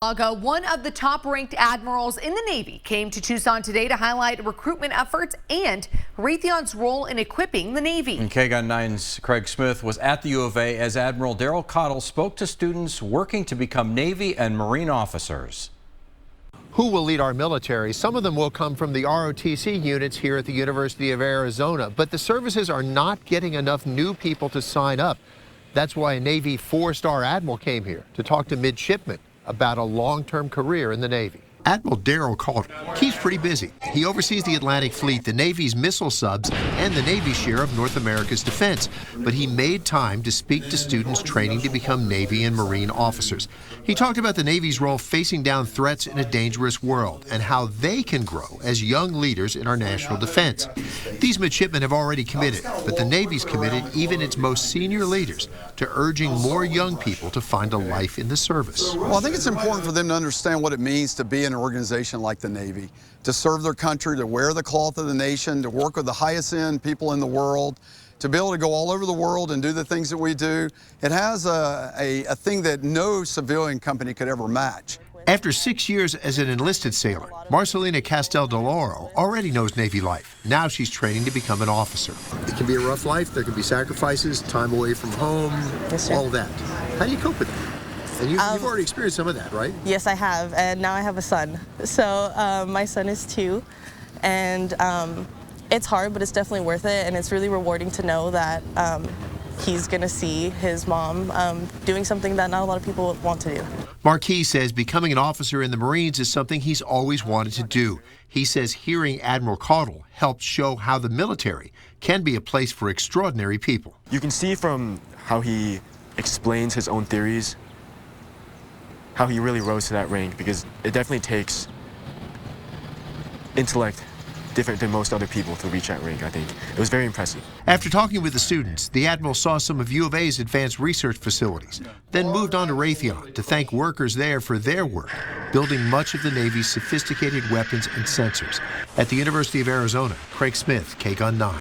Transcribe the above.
One of the top-ranked admirals in the Navy came to Tucson today to highlight recruitment efforts and Raytheon's role in equipping the Navy. And KGUN 9's Craig Smith was at the U of A as Admiral Daryl Cottle spoke to students working to become Navy and Marine officers. Who will lead our military? Some of them will come from the ROTC units here at the University of Arizona, but the services are not getting enough new people to sign up. That's why a Navy four-star admiral came here to talk to midshipmen about a long-term career in the Navy. Admiral Daryl Cottle keeps pretty busy. He oversees the Atlantic Fleet, the Navy's missile subs, and the Navy's share of North America's defense. But he made time to speak to students training to become Navy and Marine officers. He talked about the Navy's role facing down threats in a dangerous world and how they can grow as young leaders in our national defense. These midshipmen have already committed, but the Navy's committed even its most senior leaders to urging more young people to find a life in the service. Well, I think it's important for them to understand what it means to be in an organization like the Navy, to serve their country, to wear the cloth of the nation, to work with the highest end people in the world, to be able to go all over the world and do the things that we do. It has a thing that no civilian company could ever match. After 6 years as an enlisted sailor, Marcelina Castel-Deloro already knows Navy life. Now she's training to become an officer. It can be a rough life. There can be sacrifices, time away from home, all of that. How do you cope with that? And you've already experienced some of that, right? Yes, I have, and now I have a son. So my son is 2, and it's hard, but it's definitely worth it, and it's really rewarding to know that he's going to see his mom doing something that not a lot of people want to do. Marquis says becoming an officer in the Marines is something he's always wanted to do. He says hearing Admiral Cottle helped show how the military can be a place for extraordinary people. You can see from how he explains his own theories how he really rose to that rank, because it definitely takes intellect different than most other people to reach that rank. I think it was very impressive. After talking with the students, the Admiral saw some of U of A's advanced research facilities, then moved on to Raytheon to thank workers there for their work, building much of the Navy's sophisticated weapons and sensors. At the University of Arizona, Craig Smith, KGUN 9.